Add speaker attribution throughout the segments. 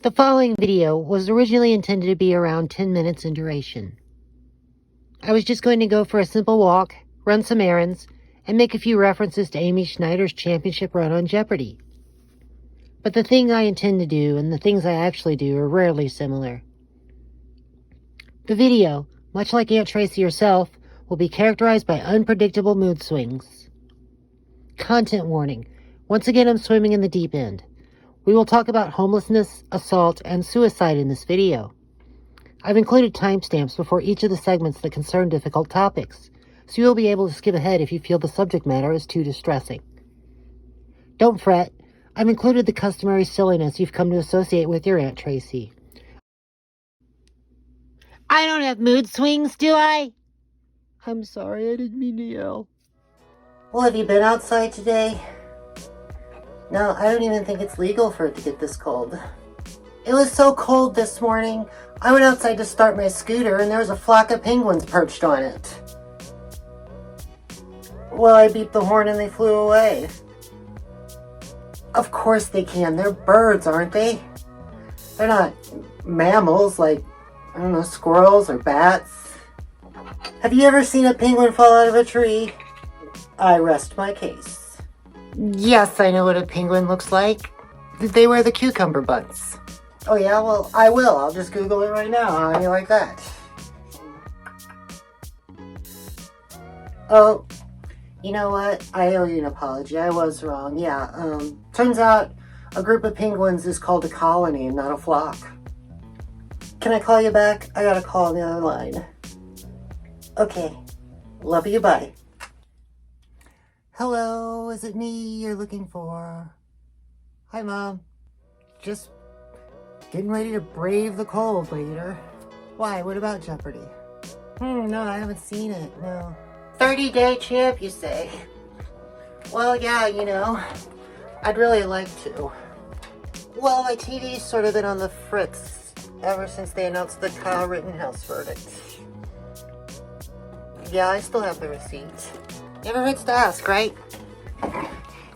Speaker 1: The following video was originally intended to be around 10 minutes in duration. I was just going to go for a simple walk, run some errands, and make a few references to Amy Schneider's championship run on Jeopardy! But the thing I intend to do and the things I actually do are rarely similar. The video, much like Aunt Tracy herself, will be characterized by unpredictable mood swings. Content warning. Once again, I'm swimming in the deep end. We will talk about homelessness, assault, and suicide in this video. I've included timestamps before each of the segments that concern difficult topics, so you'll be able to skip ahead if you feel the subject matter is too distressing. Don't fret, I've included the customary silliness you've come to associate with your Aunt Tracy. I don't have mood swings, do I? I'm sorry, I didn't mean to yell. Well, have you been outside today? No, I don't even think it's legal for it to get this cold. It was so cold this morning, I went outside to start my scooter and there was a flock of penguins perched on it. Well, I beeped the horn and they flew away. Of course they can, they're birds, aren't they? They're not mammals like, I don't know, squirrels or bats. Have you ever seen a penguin fall out of a tree? I rest my case. Yes, I know what a penguin looks like. They wear the cucumber butts. Oh yeah, well, I will. I'll just Google it right now. How do you like that? Oh, you know what? I owe you an apology. I was wrong. Yeah, turns out a group of penguins is called a colony and not a flock. Can I call you back? I got a call on the other line. Okay. Love you, bye. Hello, is it me you're looking for? Hi, Mom. Just getting ready to brave the cold later. Why, what about Jeopardy? No, I haven't seen it, no. 30-day champ, you say? Well, yeah, you know, I'd really like to. Well, my TV's sort of been on the fritz ever since they announced the Kyle Rittenhouse verdict. Yeah, I still have the receipt. Never hurts to ask, right?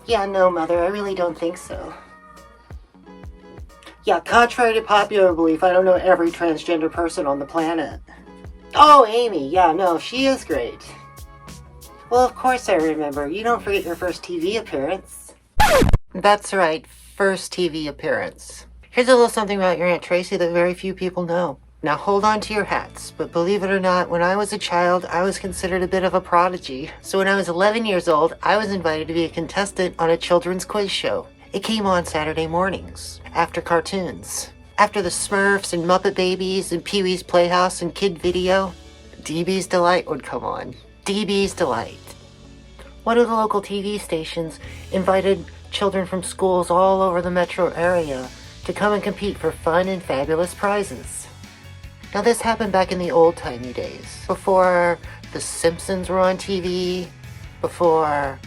Speaker 1: Yeah, no, Mother, I really don't think so. Yeah, contrary to popular belief, I don't know every transgender person on the planet. Oh, Amy, yeah, no, she is great. Well, of course I remember. You don't forget your first TV appearance. That's right, first TV appearance. Here's a little something about your Aunt Tracy that very few people know. Now hold on to your hats, but believe it or not, when I was a child, I was considered a bit of a prodigy. So when I was 11 years old, I was invited to be a contestant on a children's quiz show. It came on Saturday mornings, after cartoons. After the Smurfs and Muppet Babies and Pee-wee's Playhouse and Kid Video, DB's Delight would come on. DB's Delight. One of the local TV stations invited children from schools all over the metro area to come and compete for fun and fabulous prizes. Now this happened back in the old-timey days, before The Simpsons were on TV, before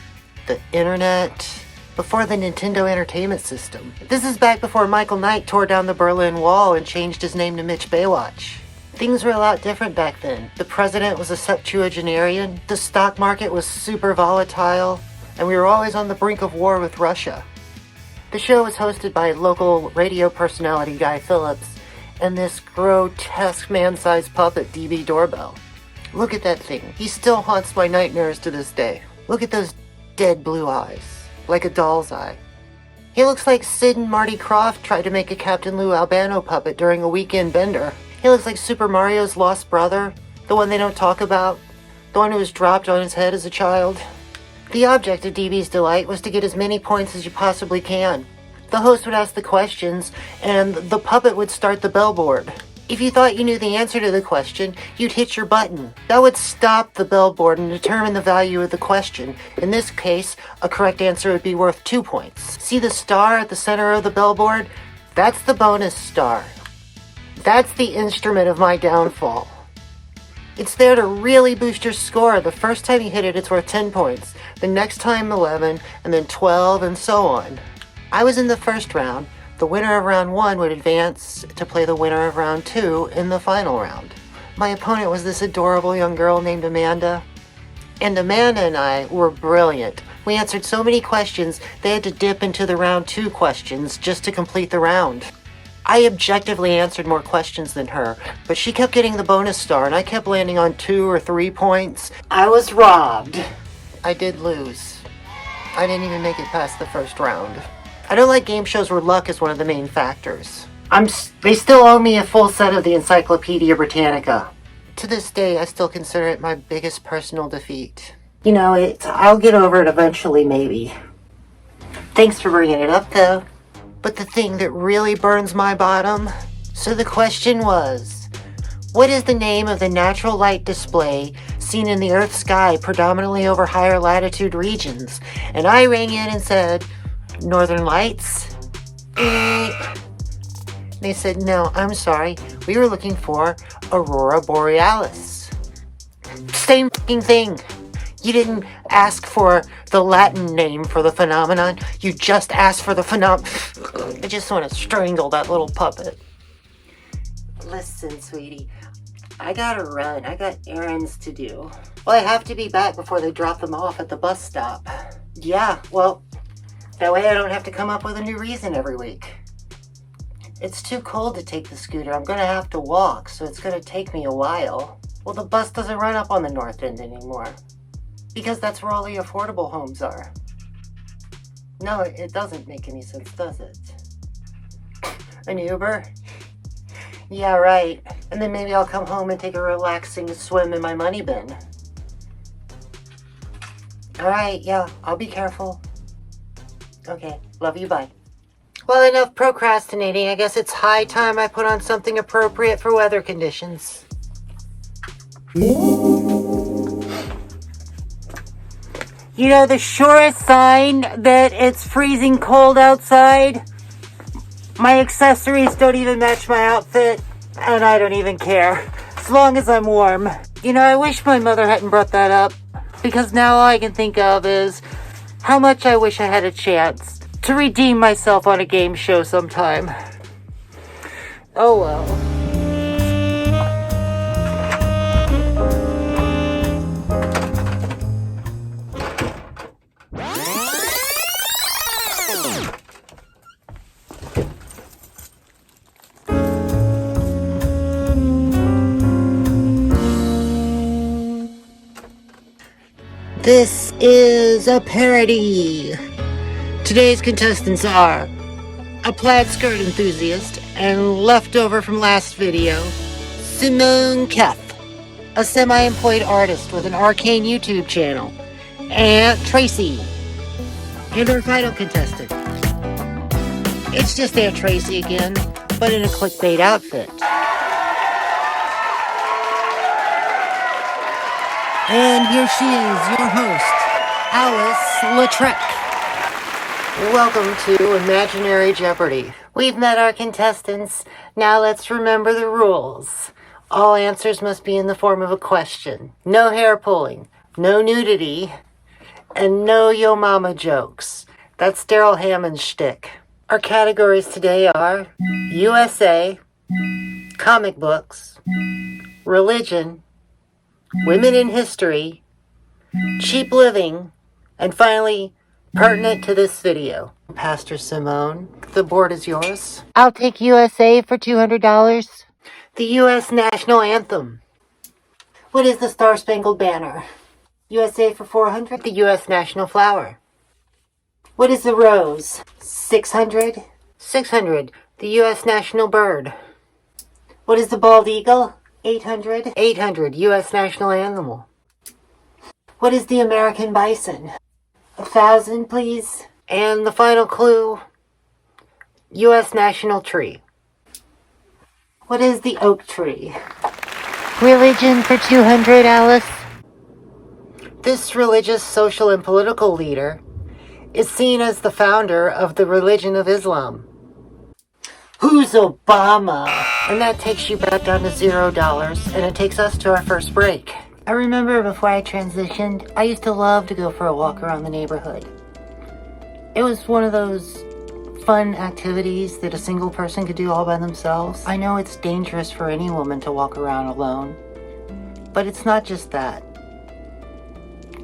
Speaker 1: the internet, before the Nintendo Entertainment System. This is back before Michael Knight tore down the Berlin Wall and changed his name to Mitch Baywatch. Things were a lot different back then. The president was a septuagenarian, the stock market was super volatile, and we were always on the brink of war with Russia. The show was hosted by local radio personality Guy Phillips, and this grotesque man-sized puppet, DB Doorbell. Look at that thing. He still haunts my nightmares to this day. Look at those dead blue eyes, like a doll's eye. He looks like Sid and Marty Krofft tried to make a Captain Lou Albano puppet during a weekend bender. He looks like Super Mario's lost brother, the one they don't talk about, the one who was dropped on his head as a child. The object of DB's Delight was to get as many points as you possibly can. The host would ask the questions, and the puppet would start the bellboard. If you thought you knew the answer to the question, you'd hit your button. That would stop the bellboard and determine the value of the question. In this case, a correct answer would be worth 2 points. See the star at the center of the bellboard? That's the bonus star. That's the instrument of my downfall. It's there to really boost your score. The first time you hit it, it's worth 10 points. The next time 11, and then 12, and so on. I was in the first round. The winner of round 1 would advance to play the winner of round 2 in the final round. My opponent was this adorable young girl named Amanda. And Amanda and I were brilliant. We answered so many questions, they had to dip into the round 2 questions just to complete the round. I objectively answered more questions than her, but she kept getting the bonus star and I kept landing on 2 or 3 points. I was robbed. I did lose. I didn't even make it past the first round. I don't like game shows where luck is one of the main factors. They still owe me a full set of the Encyclopedia Britannica. To this day, I still consider it my biggest personal defeat. You know, I'll get over it eventually, maybe. Thanks for bringing it up, though. But the thing that really burns my bottom? So the question was, what is the name of the natural light display seen in the Earth's sky predominantly over higher latitude regions? And I rang in and said, Northern Lights? They said, no, I'm sorry. We were looking for Aurora Borealis. Same fucking thing. You didn't ask for the Latin name for the phenomenon. You just asked for the I just want to strangle that little puppet. Listen, sweetie. I gotta run. I got errands to do. Well, I have to be back before they drop them off at the bus stop. Yeah, well, that way I don't have to come up with a new reason every week. It's too cold to take the scooter. I'm gonna have to walk, so it's gonna take me a while. Well, the bus doesn't run up on the north end anymore. Because that's where all the affordable homes are. No, it doesn't make any sense, does it? An Uber? Yeah, right. And then maybe I'll come home and take a relaxing swim in my money bin. Alright, yeah, I'll be careful. Okay, love you, bye. Well, enough procrastinating. I guess it's high time I put on something appropriate for weather conditions. You know, the surest sign that it's freezing cold outside? My accessories don't even match my outfit, and I don't even care, as long as I'm warm. You know, I wish my mother hadn't brought that up, because now all I can think of is how much I wish I had a chance to redeem myself on a game show sometime. Oh well. This is a parody. Today's contestants are a plaid skirt enthusiast and leftover from last video, Simone Keth, a semi-employed artist with an arcane YouTube channel, and Tracy, and our final contestant. It's just Aunt Tracy again, but in a clickbait outfit. And here she is, your host, Alice Lautrec. Welcome to Imaginary Jeopardy. We've met our contestants. Now let's remember the rules. All answers must be in the form of a question. No hair pulling, no nudity, and no yo mama jokes. That's Daryl Hammond's shtick. Our categories today are USA, comic books, religion, women in history, cheap living, and finally, pertinent to this video. Pastor Simone, the board is yours. I'll take USA for $200. The U.S. National Anthem. What is the Star-Spangled Banner? USA for $400. The U.S. National Flower. What is the rose? $600. $600. The U.S. National Bird. What is the bald eagle? $800. $800. U.S. National Animal. What is the American bison? $1,000, please. And the final clue, U.S. National Tree. What is the oak tree? Religion for $200, Alice. This religious, social, and political leader is seen as the founder of the religion of Islam. Who's Obama? And that takes you back down to $0, and it takes us to our first break. I remember before I transitioned, I used to love to go for a walk around the neighborhood. It was one of those fun activities that a single person could do all by themselves. I know it's dangerous for any woman to walk around alone, but it's not just that.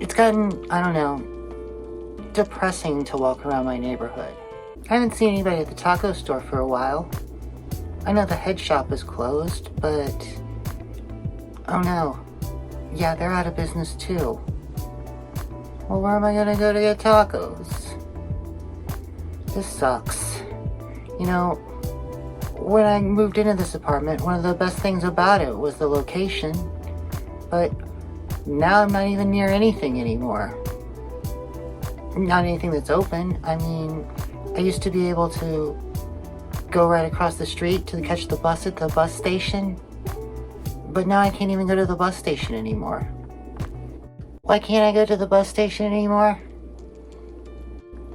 Speaker 1: It's gotten, I don't know, depressing to walk around my neighborhood. I haven't seen anybody at the taco store for a while. I know the head shop is closed, but... Oh no. Yeah, they're out of business too. Well, where am I gonna go to get tacos? This sucks. You know, when I moved into this apartment, one of the best things about it was the location. But now I'm not even near anything anymore. Not anything that's open. I mean, I used to be able to go right across the street to catch the bus at the bus station. But now I can't even go to the bus station anymore. Why can't I go to the bus station anymore?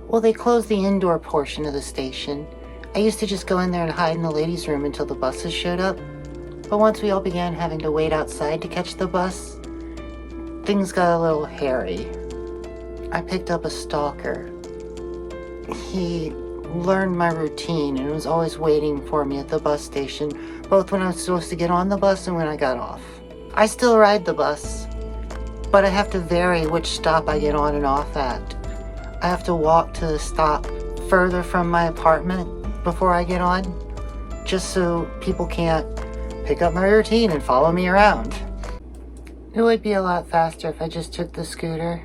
Speaker 1: Well, they closed the indoor portion of the station. I used to just go in there and hide in the ladies' room until the buses showed up. But once we all began having to wait outside to catch the bus, things got a little hairy. I picked up a stalker. He learned my routine and was always waiting for me at the bus station, both when I was supposed to get on the bus and when I got off. I still ride the bus, but I have to vary which stop I get on and off at. I have to walk to the stop further from my apartment before I get on, just so people can't pick up my routine and follow me around. It would be a lot faster if I just took the scooter.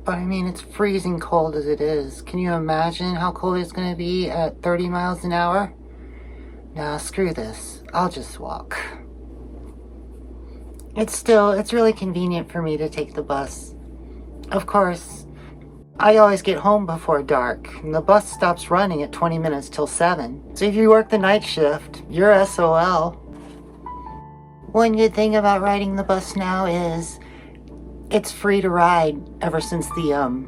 Speaker 1: But I mean, it's freezing cold as it is. Can you imagine how cold it's going to be at 30 miles an hour? Nah, screw this. I'll just walk. It's really convenient for me to take the bus. Of course, I always get home before dark, and the bus stops running at 20 minutes till 7. So if you work the night shift, you're SOL. One good thing about riding the bus now is it's free to ride ever since the,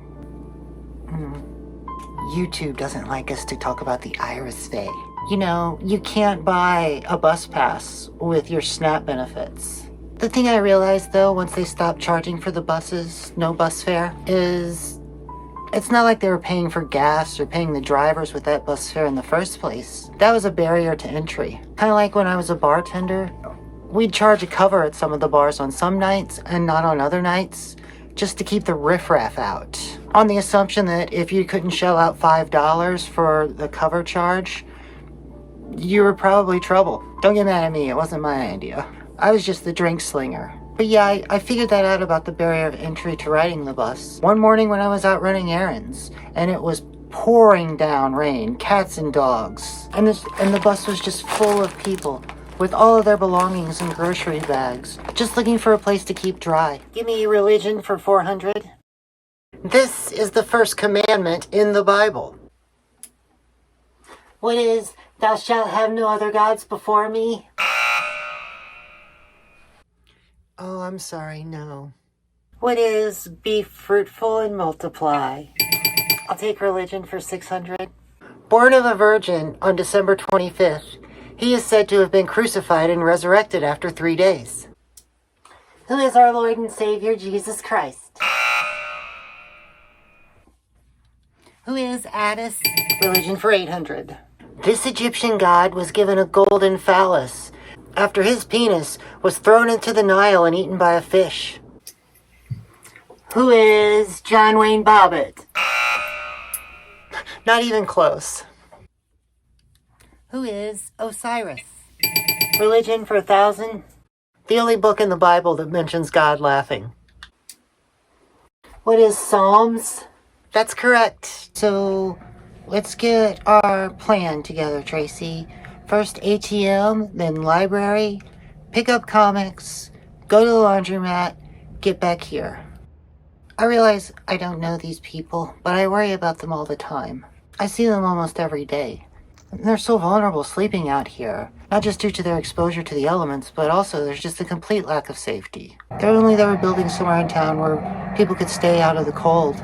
Speaker 1: YouTube doesn't like us to talk about the Iris Fay. You know, you can't buy a bus pass with your SNAP benefits. The thing I realized, though, once they stopped charging for the buses, no bus fare, is it's not like they were paying for gas or paying the drivers with that bus fare in the first place. That was a barrier to entry. Kind of like when I was a bartender. We'd charge a cover at some of the bars on some nights and not on other nights, just to keep the riffraff out. On the assumption that if you couldn't shell out $5 for the cover charge, you were probably trouble. Don't get mad at me, it wasn't my idea. I was just the drink slinger. But yeah, I figured that out about the barrier of entry to riding the bus. One morning when I was out running errands, and it was pouring down rain, cats and dogs, and the bus was just full of people with all of their belongings and grocery bags, just looking for a place to keep dry. Give me religion for 400. This is the first commandment in the Bible. What is, thou shalt have no other gods before me? Oh, I'm sorry, no. What is, be fruitful and multiply? I'll take religion for 600. Born of a virgin on December 25th, he is said to have been crucified and resurrected after 3 days. Who is our Lord and Savior, Jesus Christ? Who is Attis? Religion for 800. This Egyptian god was given a golden phallus after his penis was thrown into the Nile and eaten by a fish. Who is John Wayne Bobbitt? Not even close. Who is Osiris? Religion for 1,000. The only book in the Bible that mentions God laughing. What is Psalms? That's correct. So let's get our plan together, Tracy. First ATM, then library, pick up comics, go to the laundromat, get back here. I realize I don't know these people, but I worry about them all the time. I see them almost every day. They're so vulnerable sleeping out here, not just due to their exposure to the elements, but also there's just a complete lack of safety. If only they were building somewhere in town where people could stay out of the cold.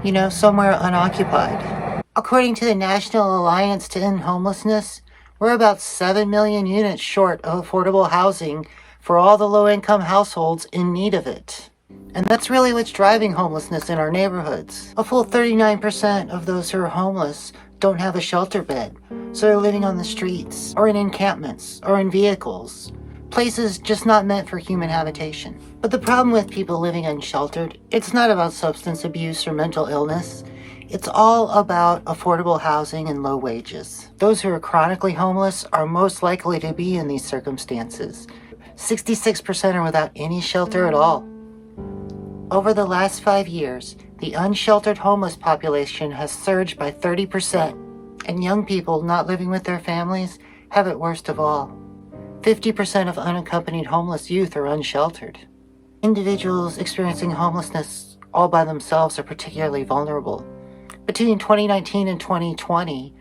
Speaker 1: You know, somewhere unoccupied. According to the National Alliance to End Homelessness, we're about 7 million units short of affordable housing for all the low-income households in need of it. And that's really what's driving homelessness in our neighborhoods. A full 39% of those who are homeless don't have a shelter bed, so they're living on the streets, or in encampments, or in vehicles. Places just not meant for human habitation. But the problem with people living unsheltered, it's not about substance abuse or mental illness. It's all about affordable housing and low wages. Those who are chronically homeless are most likely to be in these circumstances. 66% are without any shelter at all. Over the last 5 years, the unsheltered homeless population has surged by 30%, and young people not living with their families have it worst of all. 50% of unaccompanied homeless youth are unsheltered. Individuals experiencing homelessness all by themselves are particularly vulnerable. Between 2019 and 2020,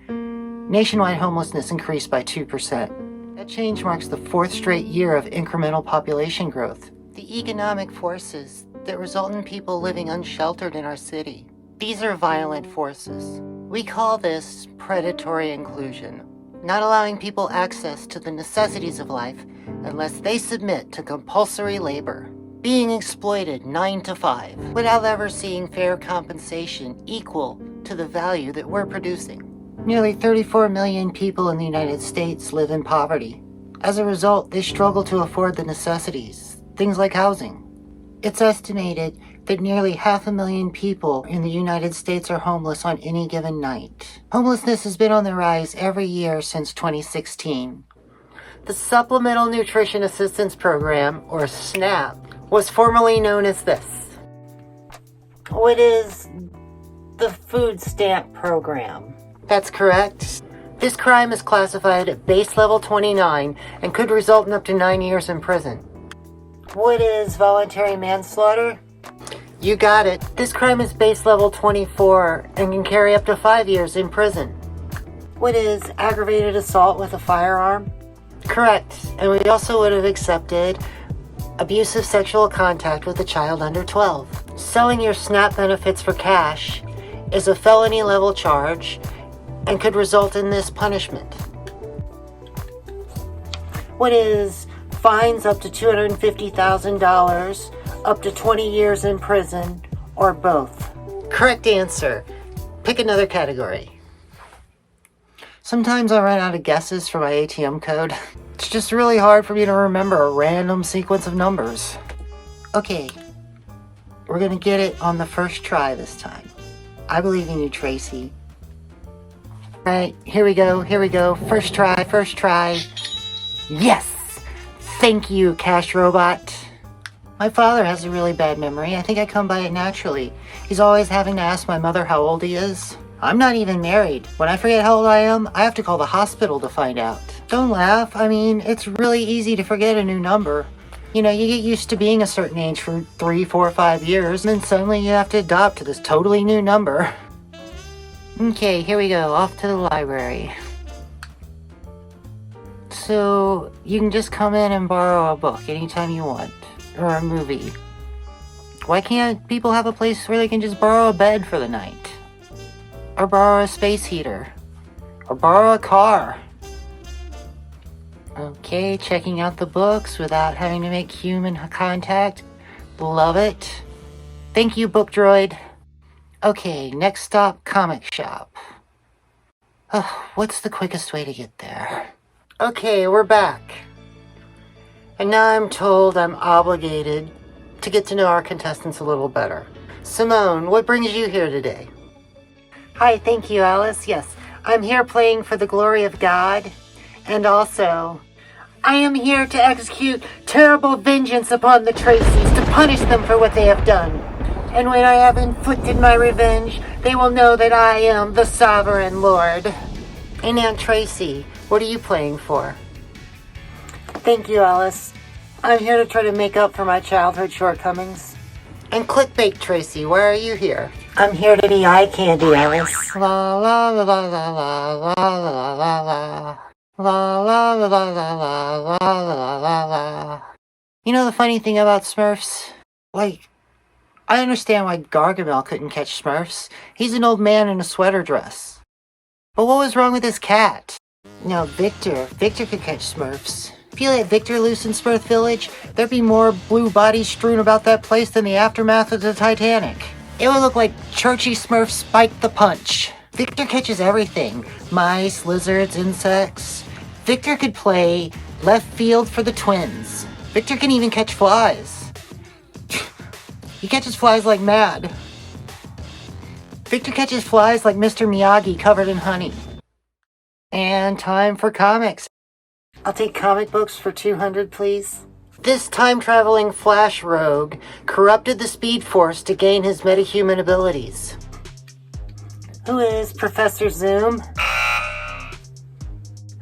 Speaker 1: nationwide homelessness increased by 2%. That change marks the 4th straight year of incremental population growth. The economic forces that result in people living unsheltered in our city. These are violent forces. We call this predatory inclusion, not allowing people access to the necessities of life unless they submit to compulsory labor, being exploited 9 to 5, without ever seeing fair compensation equal to the value that we're producing. Nearly 34 million people in the United States live in poverty. As a result, they struggle to afford the necessities, things like housing. It's estimated that nearly 500,000 people in the United States are homeless on any given night. Homelessness has been on the rise every year since 2016. The Supplemental Nutrition Assistance Program, or SNAP, was formerly known as this. What is the Food Stamp Program? That's correct. This crime is classified at base level 29 and could result in up to 9 years in prison. What is voluntary manslaughter? You got it. This crime is base level 24 and can carry up to 5 years in prison. What is aggravated assault with a firearm? Correct. And we also would have accepted abusive sexual contact with a child under 12. Selling your SNAP benefits for cash is a felony level charge and could result in this punishment. What is fines up to $250,000, up to 20 years in prison, or both? Correct answer. Pick another category. Sometimes I run out of guesses for my ATM code. It's just really hard for me to remember a random sequence of numbers. Okay, we're gonna get it on the first try this time. I believe in you, Tracy. Right, here we go. First try. Yes! Thank you, Cash Robot. My father has a really bad memory. I think I come by it naturally. He's always having to ask my mother how old he is. I'm not even married. When I forget how old I am, I have to call the hospital to find out. Don't laugh. I mean, it's really easy to forget a new number. You know, you get used to being a certain age for 3, 4, 5 years, and then suddenly you have to adopt to this totally new number. Okay, here we go. Off to the library. So, you can just come in and borrow a book anytime you want. Or a movie. Why can't people have a place where they can just borrow a bed for the night? Or borrow a space heater? Or borrow a car? Okay, checking out the books without having to make human contact. Love it. Thank you, Book Droid. Okay, next stop, comic shop. What's the quickest way to get there? Okay, we're back. And now I'm told I'm obligated to get to know our contestants a little better. Simone, what brings you here today? Hi, thank you, Alice. Yes, I'm here playing for the glory of God. And also, I am here to execute terrible vengeance upon the Tracys, to punish them for what they have done. And when I have inflicted my revenge, they will know that I am the Sovereign Lord. And Aunt Tracy, what are you playing for? Thank you, Alice. I'm here to try to make up for my childhood shortcomings. And clickbait, Tracy, why are you here? I'm here to be eye candy, Alice. La la la la la la la la la la. La la la la la la la la la la. You know the funny thing about Smurfs? Like, I understand why Gargamel couldn't catch Smurfs. He's an old man in a sweater dress. But what was wrong with his cat? No, Victor could catch Smurfs. If you let Victor loose in Smurf Village, there'd be more blue bodies strewn about that place than the aftermath of the Titanic. It would look like Churchy Smurf spiked the punch. Victor catches everything. Mice, lizards, insects. Victor could play left field for the Twins. Victor can even catch flies. He catches flies like mad. Victor catches flies like Mr. Miyagi covered in honey. And time for comics. I'll take comic books for 200, please. This time-traveling Flash rogue corrupted the Speed Force to gain his metahuman abilities. Who is Professor Zoom?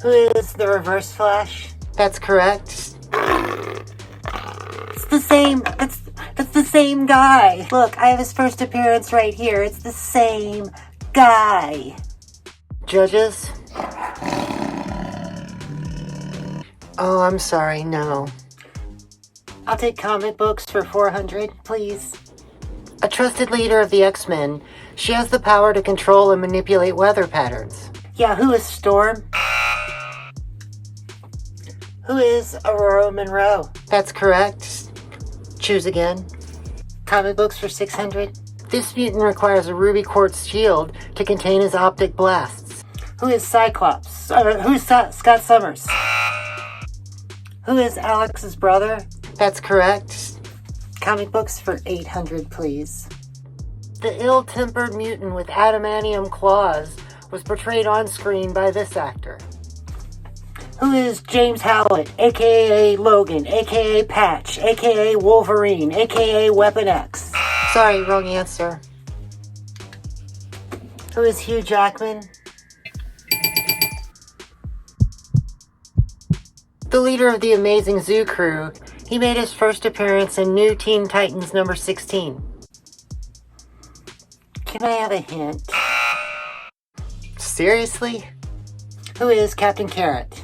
Speaker 1: Who is the Reverse Flash? That's correct. It's the same. That's the same guy. Look, I have his first appearance right here. It's the same guy. Judges? Oh, I'm sorry, no. I'll take comic books for 400, please. A trusted leader of the X-Men, she has the power to control and manipulate weather patterns. Yeah, who is Storm? Who is Aurora Monroe? That's correct. Choose again. Comic books for 600. This mutant requires a ruby quartz shield to contain his optic blasts. Who is Cyclops? Who's Scott Summers? Who is Alex's brother? That's correct. Comic books for 800, please. The ill-tempered mutant with adamantium claws was portrayed on screen by this actor. Who is James Howlett, a.k.a. Logan, a.k.a. Patch, a.k.a. Wolverine, a.k.a. Weapon X? Sorry, wrong answer. Who is Hugh Jackman? The leader of the Amazing Zoo crew, he made his first appearance in New Teen Titans number 16. Can I have a hint? Seriously? Who is Captain Carrot?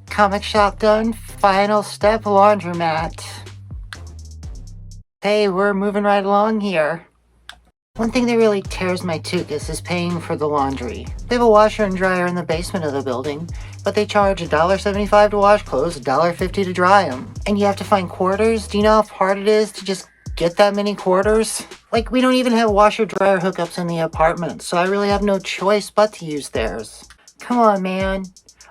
Speaker 1: Comic shop done. Final step, laundromat. Hey, we're moving right along here. One thing that really tears my tuchus is paying for the laundry. They have a washer and dryer in the basement of the building, but they charge $1.75 to wash clothes, $1.50 to dry them. And you have to find quarters? Do you know how hard it is to just get that many quarters? Like, we don't even have washer-dryer hookups in the apartment, so I really have no choice but to use theirs. Come on, man.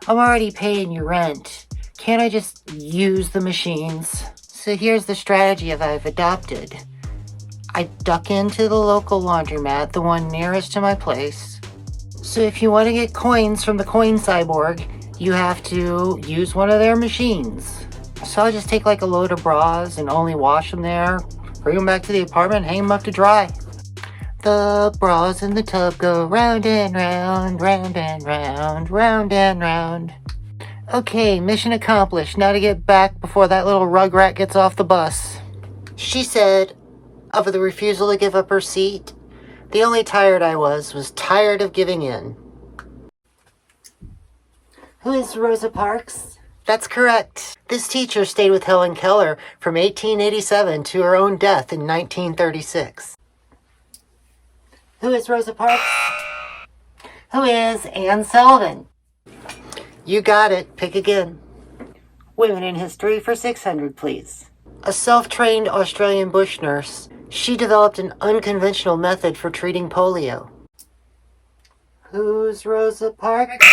Speaker 1: I'm already paying your rent. Can't I just use the machines? So here's the strategy I've adopted. I duck into the local laundromat, the one nearest to my place. So if you want to get coins from the coin cyborg, you have to use one of their machines. So I'll just take like a load of bras and only wash them there, bring them back to the apartment, hang them up to dry. The bras in the tub go round and round, round and round, round and round. Okay, mission accomplished. Now to get back before that little rugrat gets off the bus. She said, of the refusal to give up her seat, the only tired I was tired of giving in. Who is Rosa Parks? That's correct. This teacher stayed with Helen Keller from 1887 to her own death in 1936. Who is Rosa Parks? Who is Anne Sullivan? You got it. Pick again. Women in history for 600, please. A self-trained Australian bush nurse, she developed an unconventional method for treating polio. Who's Rosa Parks?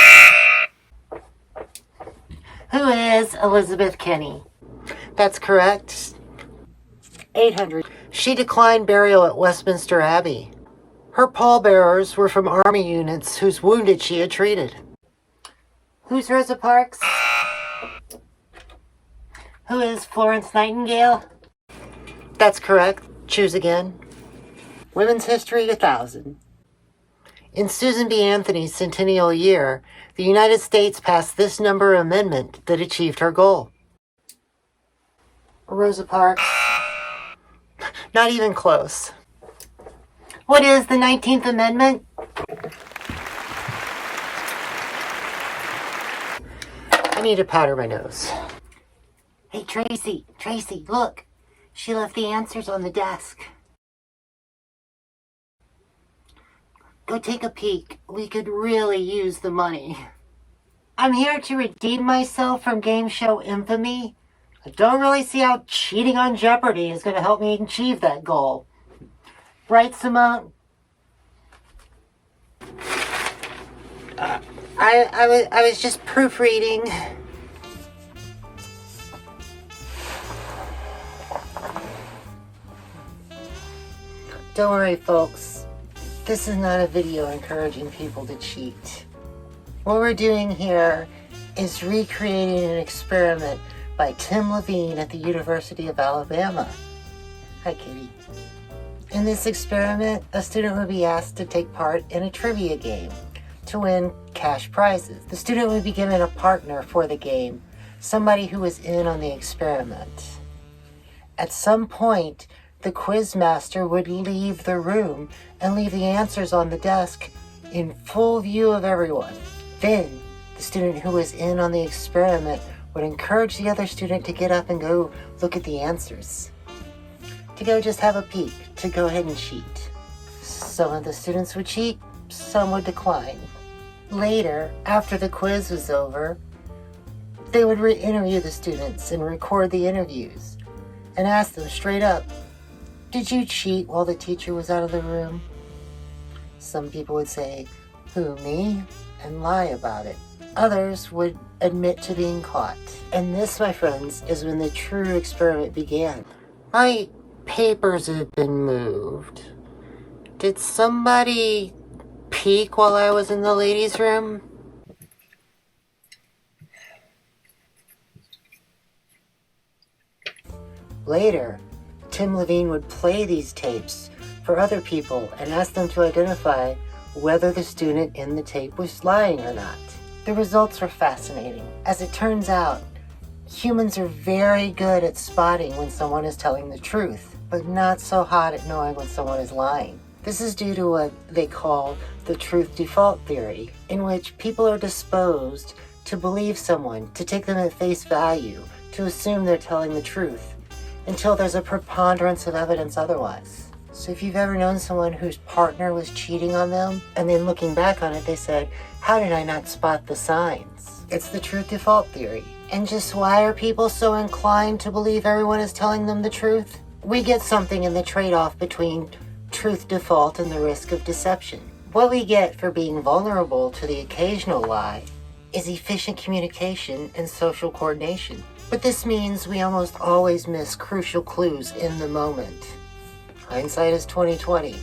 Speaker 1: Who is Elizabeth Kenny? That's correct. 800. She declined burial at Westminster Abbey. Her pallbearers were from army units whose wounded she had treated. Who's Rosa Parks? Who is Florence Nightingale? That's correct. Choose again. Women's History 1000. In Susan B. Anthony's centennial year, the United States passed this number amendment that achieved her goal. Rosa Parks. Not even close. What is the 19th Amendment? I need to powder my nose. Hey, Tracy, look. She left the answers on the desk. Go take a peek. We could really use the money. I'm here to redeem myself from game show infamy. I don't really see how cheating on Jeopardy is going to help me achieve that goal. Right, Simone? I was just proofreading. Don't worry, folks. This is not a video encouraging people to cheat. What we're doing here is recreating an experiment by Tim Levine at the University of Alabama. Hi, Kitty. In this experiment, a student would be asked to take part in a trivia game to win cash prizes. The student would be given a partner for the game, somebody who was in on the experiment. At some point, the quiz master would leave the room and leave the answers on the desk in full view of everyone. Then, the student who was in on the experiment would encourage the other student to get up and go look at the answers. To go just have a peek, to go ahead and cheat. Some of the students would cheat, some would decline. Later, after the quiz was over, they would re-interview the students and record the interviews and ask them straight up, "Did you cheat while the teacher was out of the room?" Some people would say, "Who, me?" and lie about it. Others would admit to being caught. And this, my friends, is when the true experiment began. My papers have been moved. Did somebody peek while I was in the ladies' room? Later, Tim Levine would play these tapes for other people and ask them to identify whether the student in the tape was lying or not. The results were fascinating. As it turns out, humans are very good at spotting when someone is telling the truth, but not so hot at knowing when someone is lying. This is due to what they call the truth default theory, in which people are disposed to believe someone, to take them at face value, to assume they're telling the truth, until there's a preponderance of evidence otherwise. So if you've ever known someone whose partner was cheating on them, and then looking back on it, they said, "How did I not spot the signs?" It's the truth default theory. And just why are people so inclined to believe everyone is telling them the truth? We get something in the trade-off between truth default and the risk of deception. What we get for being vulnerable to the occasional lie is efficient communication and social coordination. But this means we almost always miss crucial clues in the moment. Hindsight is 20/20.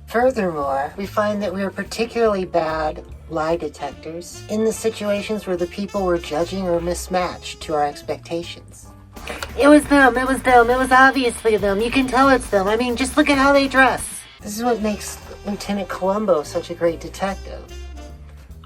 Speaker 1: Furthermore, we find that we are particularly bad lie detectors in the situations where the people we're judging are mismatched to our expectations. It was them, it was them, it was obviously them. You can tell it's them. I mean, just look at how they dress. This is what makes Lieutenant Columbo such a great detective.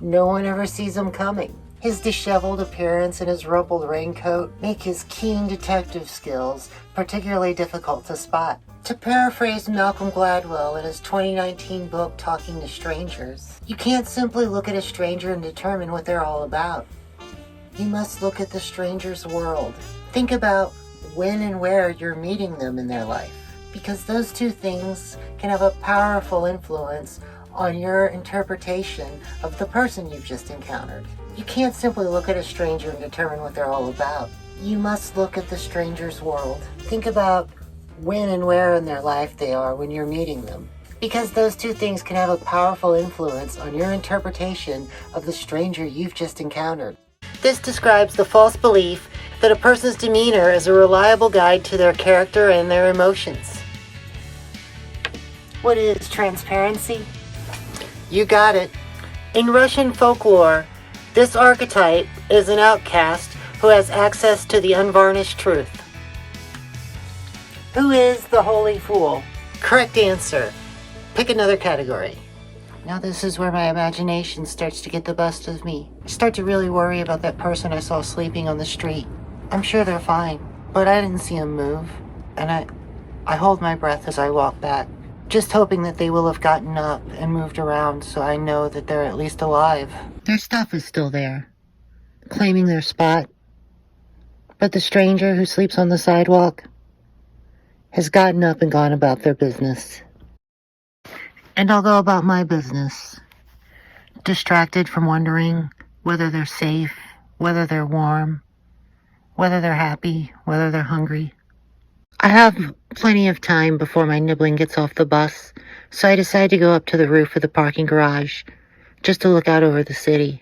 Speaker 1: No one ever sees him coming. His disheveled appearance and his rumpled raincoat make his keen detective skills particularly difficult to spot. To paraphrase Malcolm Gladwell in his 2019 book, Talking to Strangers, you can't simply look at a stranger and determine what they're all about. You must look at the stranger's world. Think about when and where you're meeting them in their life, because those two things can have a powerful influence on your interpretation of the person you've just encountered. You can't simply look at a stranger and determine what they're all about. You must look at the stranger's world. Think about when and where in their life they are when you're meeting them, because those two things can have a powerful influence on your interpretation of the stranger you've just encountered. This describes the false belief that a person's demeanor is a reliable guide to their character and their emotions. What is transparency? You got it. In Russian folklore, this archetype is an outcast who has access to the unvarnished truth. Who is the holy fool? Correct answer. Pick another category. Now this is where my imagination starts to get the best of me. I start to really worry about that person I saw sleeping on the street. I'm sure they're fine, but I didn't see them move. And I hold my breath as I walk back, just hoping that they will have gotten up and moved around so I know that they're at least alive. Their stuff is still there, claiming their spot. But the stranger who sleeps on the sidewalk has gotten up and gone about their business. And I'll go about my business, distracted from wondering whether they're safe, whether they're warm, whether they're happy, whether they're hungry. I have plenty of time before my nibbling gets off the bus, so I decide to go up to the roof of the parking garage just to look out over the city.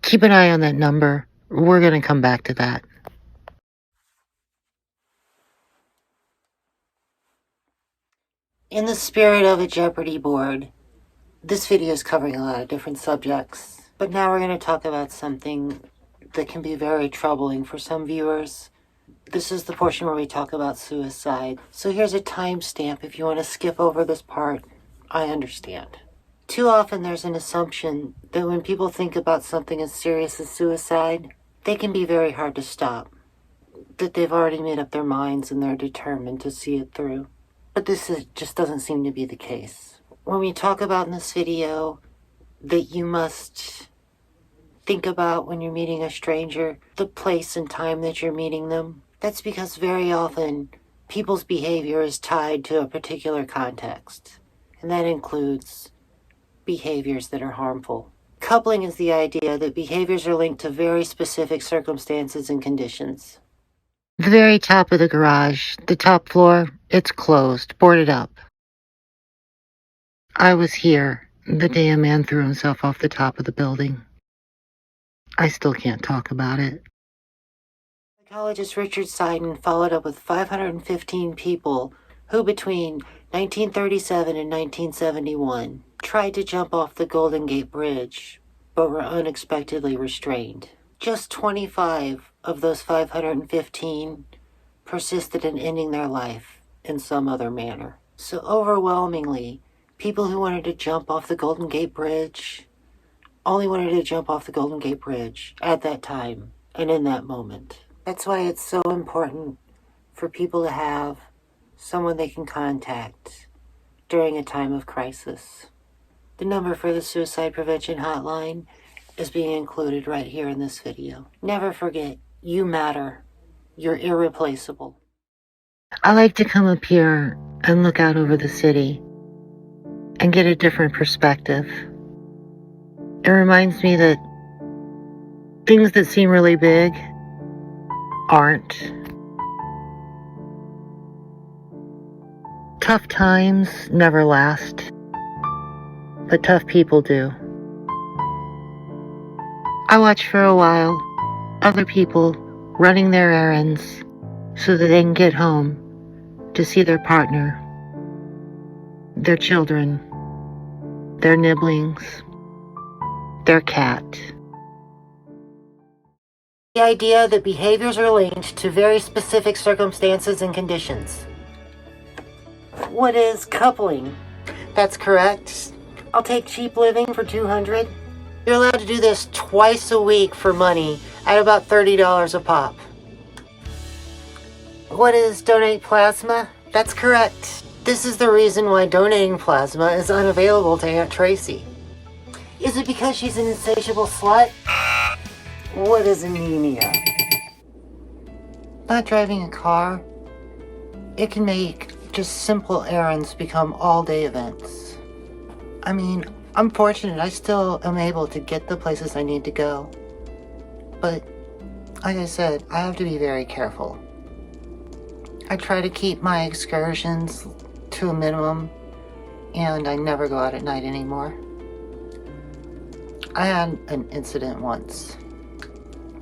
Speaker 1: Keep an eye on that number. We're going to come back to that. In the spirit of a Jeopardy board, this video is covering a lot of different subjects, but now we're going to talk about something that can be very troubling for some viewers. This is the portion where we talk about suicide. So here's a timestamp if you want to skip over this part. I understand. Too often there's an assumption that when people think about something as serious as suicide, they can be very hard to stop. That they've already made up their minds and they're determined to see it through. But just doesn't seem to be the case. When we talk about in this video that you must think about when you're meeting a stranger, the place and time that you're meeting them, that's because very often people's behavior is tied to a particular context. And that includes behaviors that are harmful. Coupling is the idea that behaviors are linked to very specific circumstances and conditions. The very top of the garage, the top floor, it's closed, boarded up. I was here the day a man threw himself off the top of the building. I still can't talk about it. Psychologist Richard Seiden followed up with 515 people who between 1937 and 1971 tried to jump off the Golden Gate Bridge, but were unexpectedly restrained. Just 25 of those 515 persisted in ending their life in some other manner. So overwhelmingly, people who wanted to jump off the Golden Gate Bridge only wanted to jump off the Golden Gate Bridge at that time and in that moment. That's why it's so important for people to have someone they can contact during a time of crisis. The number for the suicide prevention hotline is being included right here in this video. Never forget, you matter. You're irreplaceable. I like to come up here and look out over the city and get a different perspective. It reminds me that things that seem really big aren't. Tough times never last, but tough people do. I watch for a while other people running their errands so that they can get home to see their partner, their children, their nibblings, their cat. The idea that behaviors are linked to very specific circumstances and conditions. What is coupling? That's correct. I'll take cheap living for $200. You're allowed to do this twice a week for money at about $30 a pop. What is donate plasma? That's correct. This is the reason why donating plasma is unavailable to Aunt Tracy. Is it because she's an insatiable slut? What is anemia? Not driving a car. It can make just simple errands become all-day events. I mean, I'm fortunate I still am able to get the places I need to go. But, like I said, I have to be very careful. I try to keep my excursions to a minimum, and I never go out at night anymore. I had an incident once.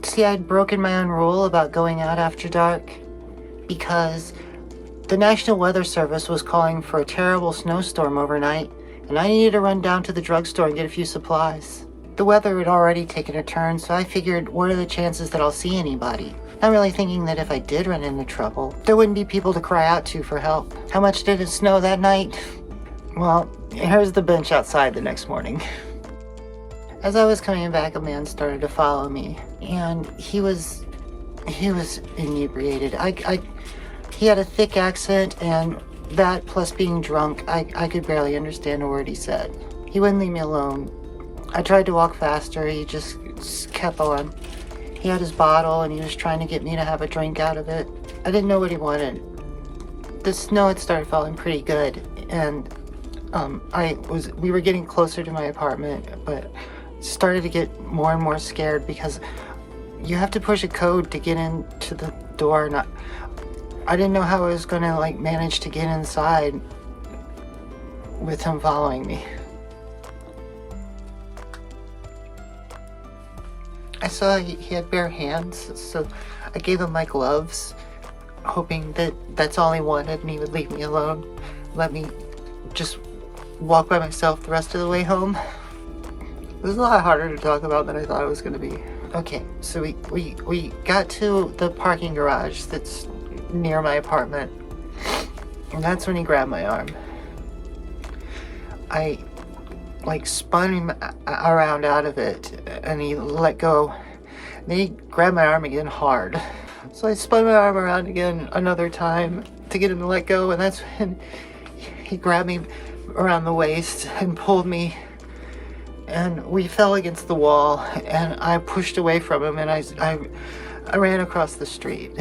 Speaker 1: See, I'd broken my own rule about going out after dark because the National Weather Service was calling for a terrible snowstorm overnight, and I needed to run down to the drugstore and get a few supplies. The weather had already taken a turn, so I figured, what are the chances that I'll see anybody? Not really thinking that if I did run into trouble, there wouldn't be people to cry out to for help. How much did it snow that night? Well, here's the bench outside the next morning. As I was coming back, a man started to follow me, and he was inebriated. He had a thick accent, and that plus being drunk, I could barely understand a word he said. He wouldn't leave me alone. I tried to walk faster, he just kept on. He had his bottle, and he was trying to get me to have a drink out of it. I didn't know what he wanted. The snow had started falling pretty good, and we were getting closer to my apartment, but started to get more and more scared because you have to push a code to get into the door, and I didn't know how I was going to manage to get inside with him following me. I saw he had bare hands, so I gave him my gloves, hoping that that's all he wanted and he would leave me alone, let me just walk by myself the rest of the way home. It was a lot harder to talk about than I thought it was going to be. Okay, so we got to the parking garage that's near my apartment, and that's when he grabbed my arm. I spun him around out of it, and he let go. Then he grabbed my arm again hard. So I spun my arm around again another time to get him to let go, and that's when he grabbed me around the waist and pulled me, and we fell against the wall, and I pushed away from him, and I ran across the street.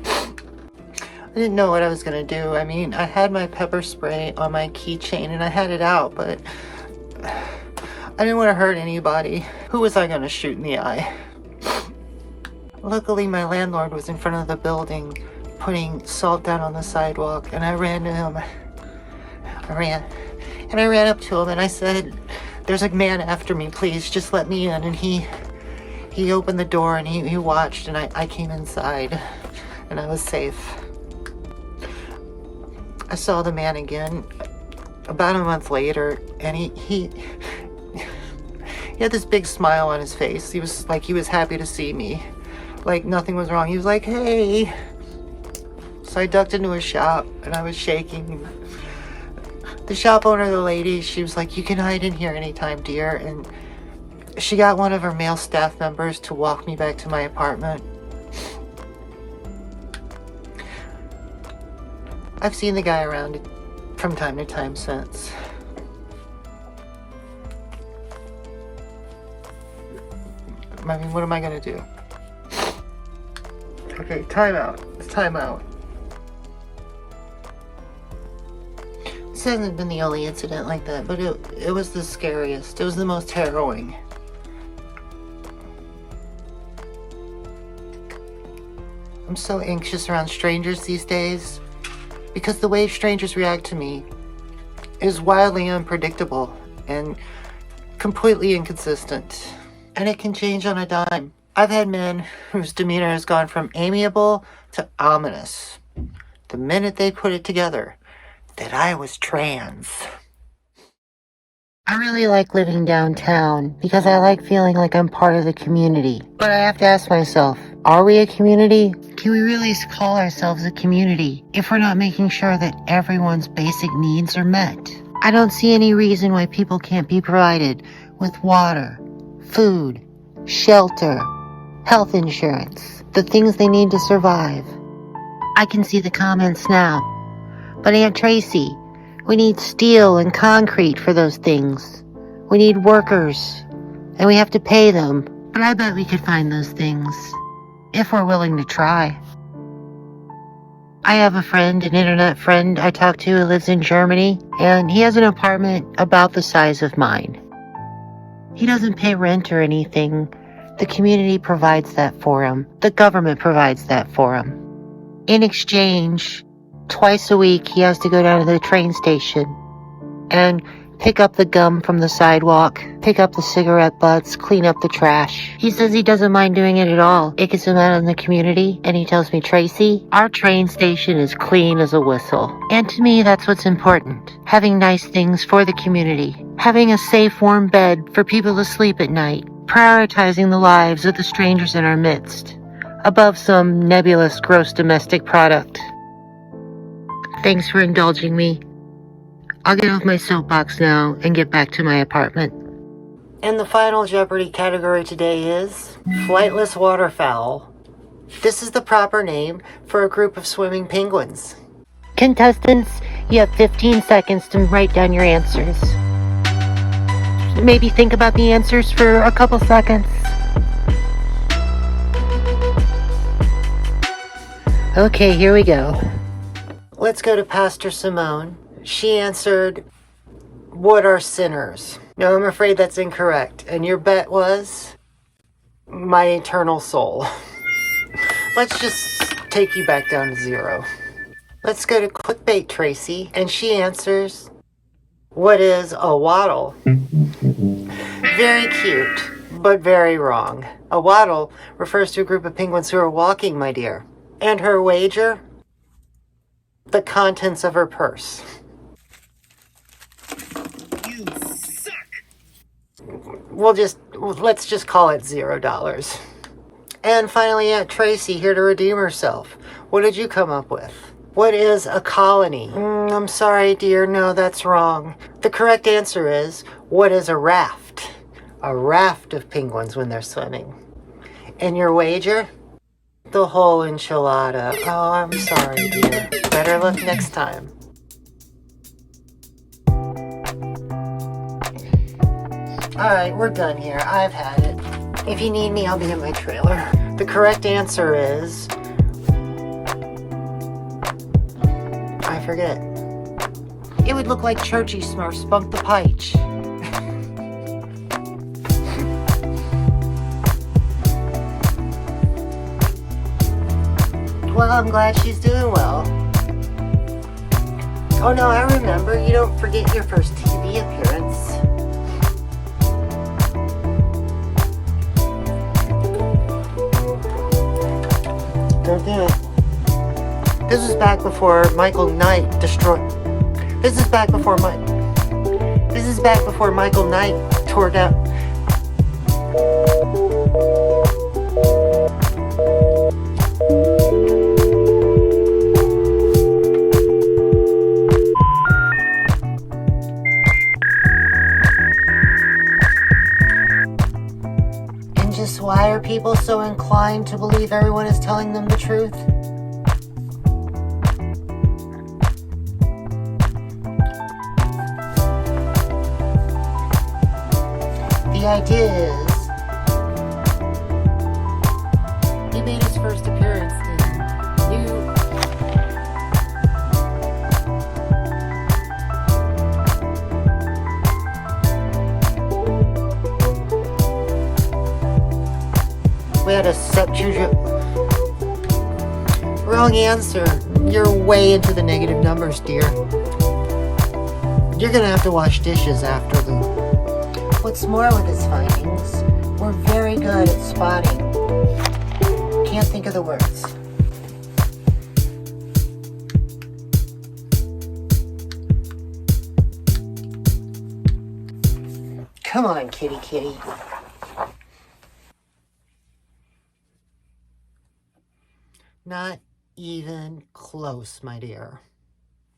Speaker 1: I didn't know what I was gonna do. I mean, I had my pepper spray on my keychain and I had it out, but I didn't want to hurt anybody. Who was I gonna shoot in the eye? Luckily, my landlord was in front of the building putting salt down on the sidewalk, and I ran to him. I ran up to him and I said, "There's a man after me, please, just let me in." And he opened the door and he watched, and I came inside and I was safe. I saw the man again about a month later, and he had this big smile on his face. He was happy to see me. Like nothing was wrong. He was like, "Hey." So I ducked into his shop and I was shaking. The shop owner, the lady, she was like, "You can hide in here anytime, dear." And she got one of her male staff members to walk me back to my apartment. I've seen the guy around from time to time since. I mean, what am I gonna do? Okay, time out. It's time out. This hasn't been the only incident like that, but it was the scariest. It was the most harrowing. I'm so anxious around strangers these days, because the way strangers react to me is wildly unpredictable and completely inconsistent. And it can change on a dime. I've had men whose demeanor has gone from amiable to ominous the minute they put it together that I was trans. I really like living downtown because I like feeling like I'm part of the community. But I have to ask myself, are we a community? Can we really call ourselves a community if we're not making sure that everyone's basic needs are met? I don't see any reason why people can't be provided with water, food, shelter, health insurance, the things they need to survive. I can see the comments now. But Aunt Tracy, we need steel and concrete for those things. We need workers, and we have to pay them. But I bet we could find those things, if we're willing to try. I have a friend, an internet friend I talk to who lives in Germany, and he has an apartment about the size of mine. He doesn't pay rent or anything. The community provides that for him. The government provides that for him. In exchange, twice a week, he has to go down to the train station and pick up the gum from the sidewalk, pick up the cigarette butts, clean up the trash. He says he doesn't mind doing it at all. It gets him out in the community, and he tells me, "Tracy, our train station is clean as a whistle." And to me, that's what's important. Having nice things for the community. Having a safe, warm bed for people to sleep at night. Prioritizing the lives of the strangers in our midst, above some nebulous, gross domestic product. Thanks for indulging me. I'll get off my soapbox now and get back to my apartment. And the final Jeopardy category today is flightless waterfowl. This is the proper name for a group of swimming penguins. Contestants, you have 15 seconds to write down your answers. Maybe think about the answers for a couple seconds. Okay, here we go. Let's go to Pastor Simone. She answered, "What are sinners?" No, I'm afraid that's incorrect. And your bet was? My eternal soul. Let's just take you back down to 0. Let's go to Clickbait Tracy. And she answers, "What is a waddle?" Very cute, but very wrong. A waddle refers to a group of penguins who are walking, my dear. And her wager? The contents of her purse.
Speaker 2: You suck!
Speaker 1: Let's just call it $0. And finally, Aunt Tracy here to redeem herself. What did you come up with? What is a colony? I'm sorry, dear. No, that's wrong. The correct answer is, what is a raft? A raft of penguins when they're swimming. And your wager? The whole enchilada. Oh, I'm sorry, dear. Better luck next time. Alright, we're done here. I've had it. If you need me, I'll be in my trailer. The correct answer is... I forget. It would look like Churchy Smurf spunked the pike. Well, I'm glad she's doing well. Oh no, I remember. You don't forget your first TV appearance. Don't do it. This was back before Michael Knight destroyed... This is back before Michael Knight tore down... And just why are people so inclined to believe everyone is telling them the truth? The idea is, he made his first appearance in We had a Septuagint. Wrong answer. You're way into the negative numbers, dear. You're gonna have to wash dishes after the... What's more with his findings, we're very good at spotting. Can't think of the words. Come on, kitty kitty. Not even close, my dear.